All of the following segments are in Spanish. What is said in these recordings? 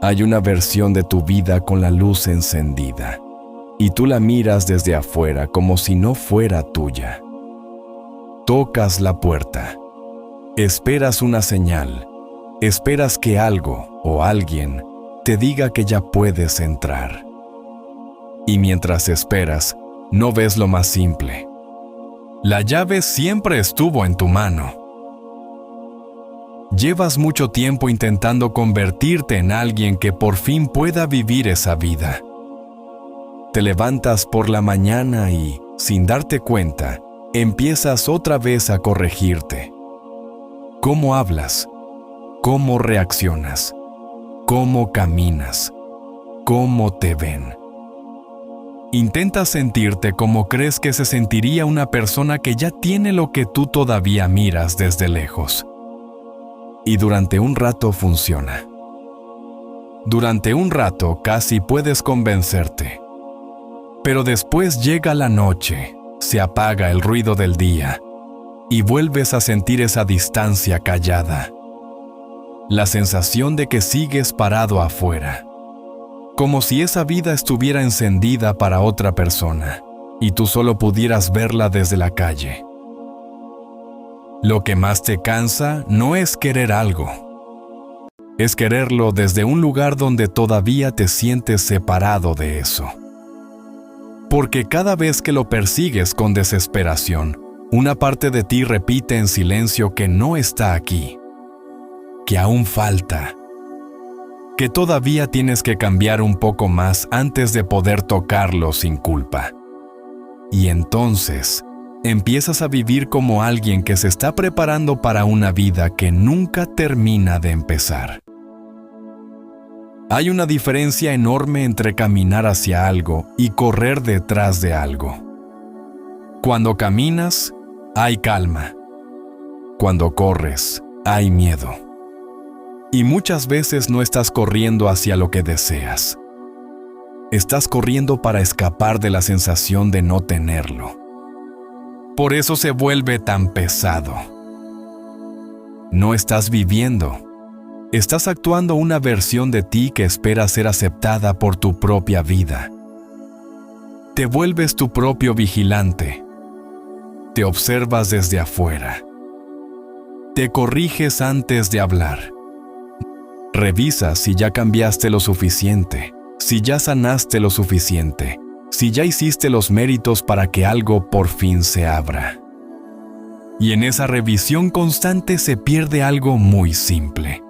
Hay una versión de tu vida con la luz encendida, y tú la miras desde afuera como si no fuera tuya. Tocas la puerta. Esperas una señal. Esperas que algo o alguien te diga que ya puedes entrar. Y mientras esperas, no ves lo más simple. La llave siempre estuvo en tu mano. Llevas mucho tiempo intentando convertirte en alguien que por fin pueda vivir esa vida. Te levantas por la mañana y, sin darte cuenta, empiezas otra vez a corregirte. ¿Cómo hablas? ¿Cómo reaccionas? ¿Cómo caminas? ¿Cómo te ven? Intentas sentirte como crees que se sentiría una persona que ya tiene lo que tú todavía miras desde lejos. Y durante un rato funciona. Durante un rato casi puedes convencerte. Pero después llega la noche, se apaga el ruido del día y vuelves a sentir esa distancia callada. La sensación de que sigues parado afuera, como si esa vida estuviera encendida para otra persona y tú solo pudieras verla desde la calle. Lo que más te cansa no es querer algo, es quererlo desde un lugar donde todavía te sientes separado de eso. Porque cada vez que lo persigues con desesperación, una parte de ti repite en silencio que no está aquí, que aún falta, que todavía tienes que cambiar un poco más antes de poder tocarlo sin culpa. Y entonces, empiezas a vivir como alguien que se está preparando para una vida que nunca termina de empezar. Hay una diferencia enorme entre caminar hacia algo y correr detrás de algo. Cuando caminas, hay calma. Cuando corres, hay miedo. Y muchas veces no estás corriendo hacia lo que deseas. Estás corriendo para escapar de la sensación de no tenerlo. Por eso se vuelve tan pesado. No estás viviendo. Estás actuando una versión de ti que espera ser aceptada por tu propia vida. Te vuelves tu propio vigilante. Te observas desde afuera. Te corriges antes de hablar. Revisas si ya cambiaste lo suficiente, si ya sanaste lo suficiente, si ya hiciste los méritos para que algo por fin se abra. Y en esa revisión constante se pierde algo muy simple.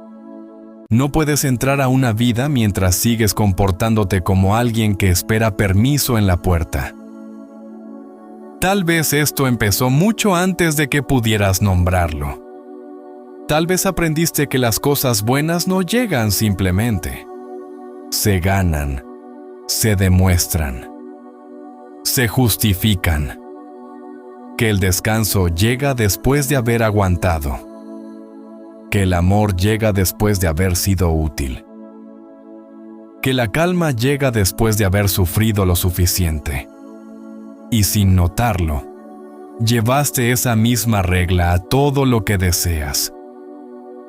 No puedes entrar a una vida mientras sigues comportándote como alguien que espera permiso en la puerta. Tal vez esto empezó mucho antes de que pudieras nombrarlo. Tal vez aprendiste que las cosas buenas no llegan simplemente. Se ganan, se demuestran, se justifican. Que el descanso llega después de haber aguantado. Que el amor llega después de haber sido útil. Que la calma llega después de haber sufrido lo suficiente. Y sin notarlo, llevaste esa misma regla a todo lo que deseas.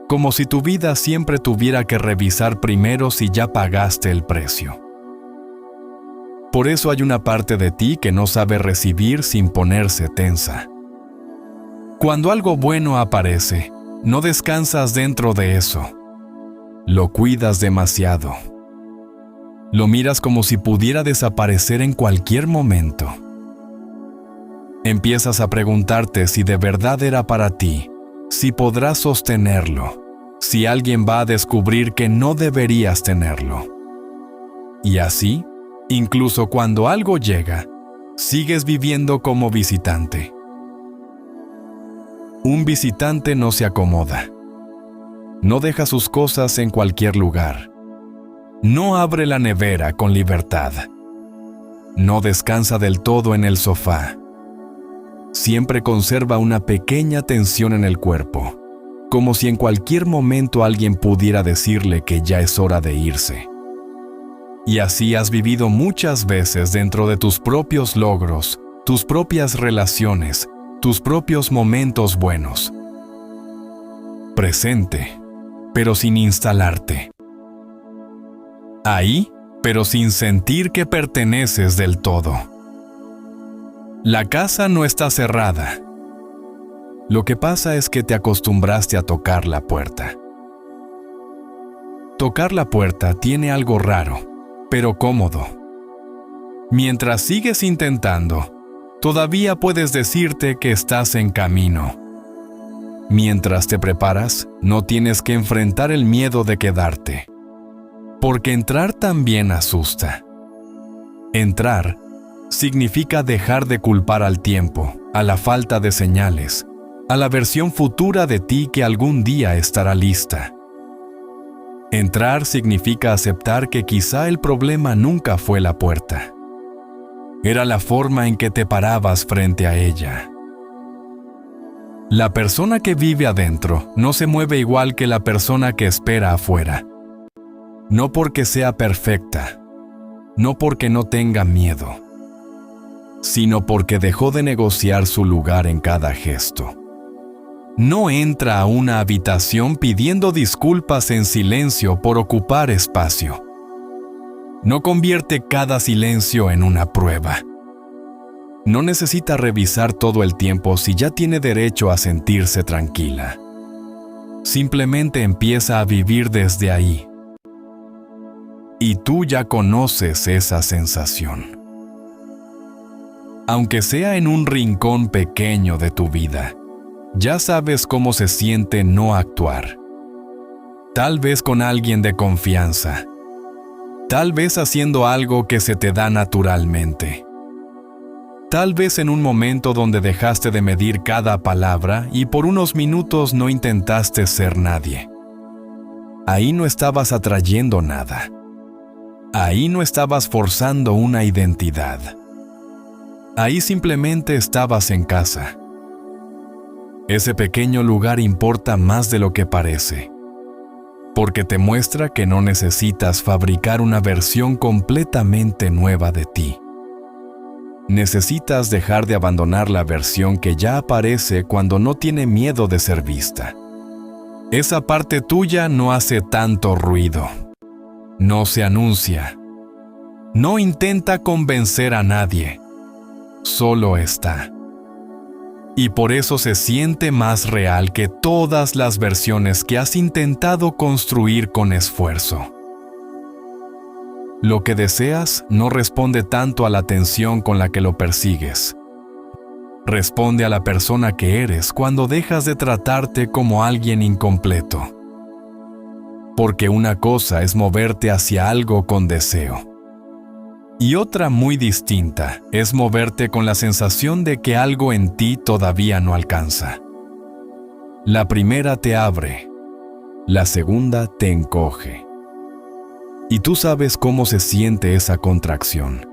Como si tu vida siempre tuviera que revisar primero si ya pagaste el precio. Por eso hay una parte de ti que no sabe recibir sin ponerse tensa. Cuando algo bueno aparece, no descansas dentro de eso. Lo cuidas demasiado. Lo miras como si pudiera desaparecer en cualquier momento. Empiezas a preguntarte si de verdad era para ti, si podrás sostenerlo, si alguien va a descubrir que no deberías tenerlo. Y así, incluso cuando algo llega, sigues viviendo como visitante. Un visitante no se acomoda. No deja sus cosas en cualquier lugar. No abre la nevera con libertad. No descansa del todo en el sofá. Siempre conserva una pequeña tensión en el cuerpo, como si en cualquier momento alguien pudiera decirle que ya es hora de irse. Y así has vivido muchas veces dentro de tus propios logros, tus propias relaciones, tus propios momentos buenos. Presente, pero sin instalarte. Ahí, pero sin sentir que perteneces del todo. La casa no está cerrada. Lo que pasa es que te acostumbraste a tocar la puerta. Tocar la puerta tiene algo raro, pero cómodo. Mientras sigues intentando, todavía puedes decirte que estás en camino. Mientras te preparas, no tienes que enfrentar el miedo de quedarte. Porque entrar también asusta. Entrar significa dejar de culpar al tiempo, a la falta de señales, a la versión futura de ti que algún día estará lista. Entrar significa aceptar que quizá el problema nunca fue la puerta. Era la forma en que te parabas frente a ella. La persona que vive adentro no se mueve igual que la persona que espera afuera. No porque sea perfecta, no porque no tenga miedo, sino porque dejó de negociar su lugar en cada gesto. No entra a una habitación pidiendo disculpas en silencio por ocupar espacio. No convierte cada silencio en una prueba. No necesita revisar todo el tiempo si ya tiene derecho a sentirse tranquila. Simplemente empieza a vivir desde ahí. Y tú ya conoces esa sensación. Aunque sea en un rincón pequeño de tu vida, ya sabes cómo se siente no actuar. Tal vez con alguien de confianza. Tal vez haciendo algo que se te da naturalmente. Tal vez en un momento donde dejaste de medir cada palabra y por unos minutos no intentaste ser nadie. Ahí no estabas atrayendo nada. Ahí no estabas forzando una identidad. Ahí simplemente estabas en casa. Ese pequeño lugar importa más de lo que parece, porque te muestra que no necesitas fabricar una versión completamente nueva de ti. Necesitas dejar de abandonar la versión que ya aparece cuando no tiene miedo de ser vista. Esa parte tuya no hace tanto ruido. No se anuncia. No intenta convencer a nadie. Solo está. Y por eso se siente más real que todas las versiones que has intentado construir con esfuerzo. Lo que deseas no responde tanto a la tensión con la que lo persigues. Responde a la persona que eres cuando dejas de tratarte como alguien incompleto. Porque una cosa es moverte hacia algo con deseo. Y otra muy distinta es moverte con la sensación de que algo en ti todavía no alcanza. La primera te abre, la segunda te encoge. Y tú sabes cómo se siente esa contracción.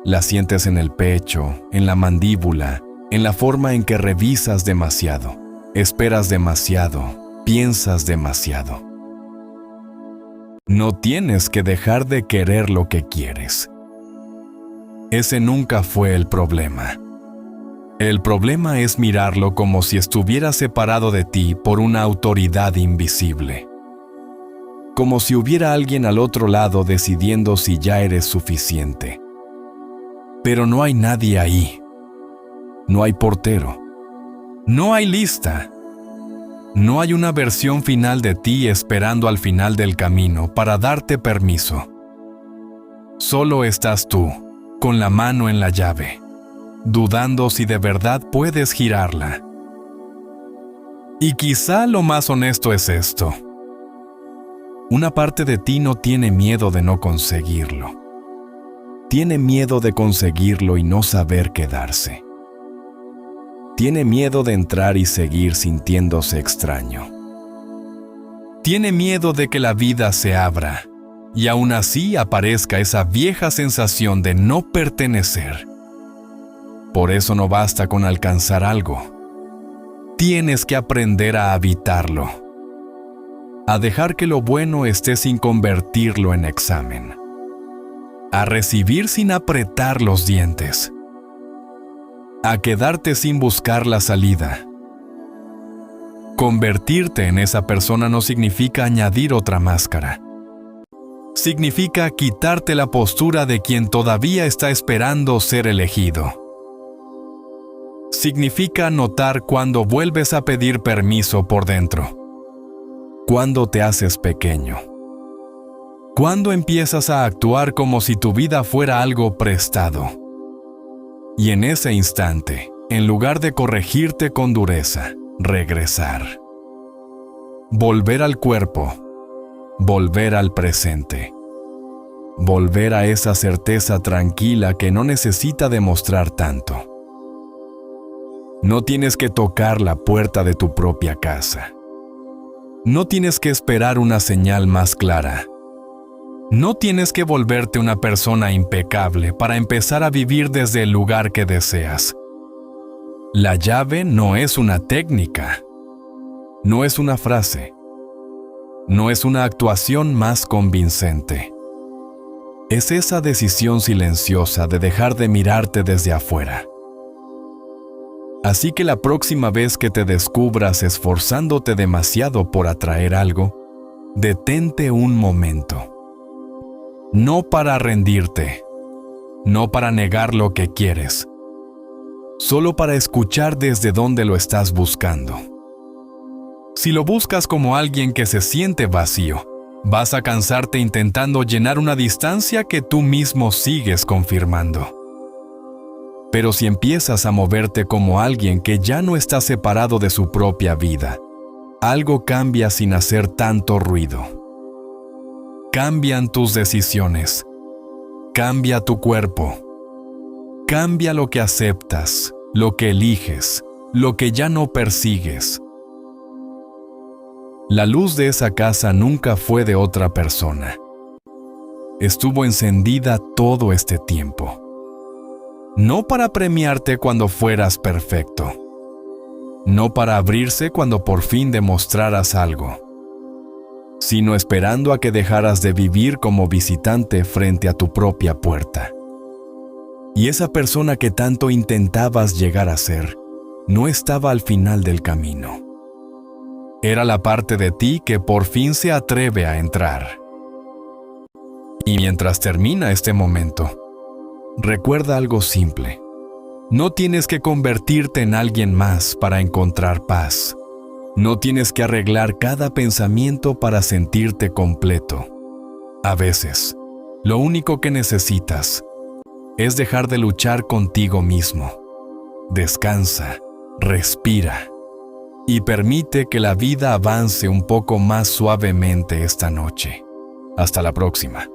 La sientes en el pecho, en la mandíbula, en la forma en que revisas demasiado, esperas demasiado, piensas demasiado. No tienes que dejar de querer lo que quieres. Ese nunca fue el problema. El problema es mirarlo como si estuviera separado de ti por una autoridad invisible. Como si hubiera alguien al otro lado decidiendo si ya eres suficiente. Pero no hay nadie ahí. No hay portero. No hay lista. No hay una versión final de ti esperando al final del camino para darte permiso. Solo estás tú, con la mano en la llave, dudando si de verdad puedes girarla. Y quizá lo más honesto es esto. Una parte de ti no tiene miedo de no conseguirlo. Tiene miedo de conseguirlo y no saber quedarse. Tiene miedo de entrar y seguir sintiéndose extraño. Tiene miedo de que la vida se abra y aún así aparezca esa vieja sensación de no pertenecer. Por eso no basta con alcanzar algo. Tienes que aprender a habitarlo. A dejar que lo bueno esté sin convertirlo en examen. A recibir sin apretar los dientes. A quedarte sin buscar la salida. Convertirte en esa persona no significa añadir otra máscara. significa quitarte la postura de quien todavía está esperando ser elegido. Significa notar cuando vuelves a pedir permiso por dentro, cuando te haces pequeño, cuando empiezas a actuar como si tu vida fuera algo prestado. Y en ese instante, en lugar de corregirte con dureza, regresar. Volver al cuerpo, volver al presente. Volver a esa certeza tranquila que no necesita demostrar tanto. No tienes que tocar la puerta de tu propia casa. No tienes que esperar una señal más clara. No tienes que volverte una persona impecable para empezar a vivir desde el lugar que deseas. La llave no es una técnica. No es una frase. No es una actuación más convincente. Es esa decisión silenciosa de dejar de mirarte desde afuera. Así que la próxima vez que te descubras esforzándote demasiado por atraer algo, detente un momento. No para rendirte, no para negar lo que quieres, solo para escuchar desde dónde lo estás buscando. Si lo buscas como alguien que se siente vacío, vas a cansarte intentando llenar una distancia que tú mismo sigues confirmando. Pero si empiezas a moverte como alguien que ya no está separado de su propia vida, algo cambia sin hacer tanto ruido. Cambian tus decisiones. Cambia tu cuerpo. Cambia lo que aceptas, lo que eliges, lo que ya no persigues. La luz de esa casa nunca fue de otra persona. Estuvo encendida todo este tiempo. No para premiarte cuando fueras perfecto. No para abrirse cuando por fin demostraras algo, sino esperando a que dejaras de vivir como visitante frente a tu propia puerta. Y esa persona que tanto intentabas llegar a ser, no estaba al final del camino. Era la parte de ti que por fin se atreve a entrar. Y mientras termina este momento, recuerda algo simple. No tienes que convertirte en alguien más para encontrar paz. No tienes que arreglar cada pensamiento para sentirte completo. A veces, lo único que necesitas es dejar de luchar contigo mismo. Descansa, respira y permite que la vida avance un poco más suavemente esta noche. Hasta la próxima.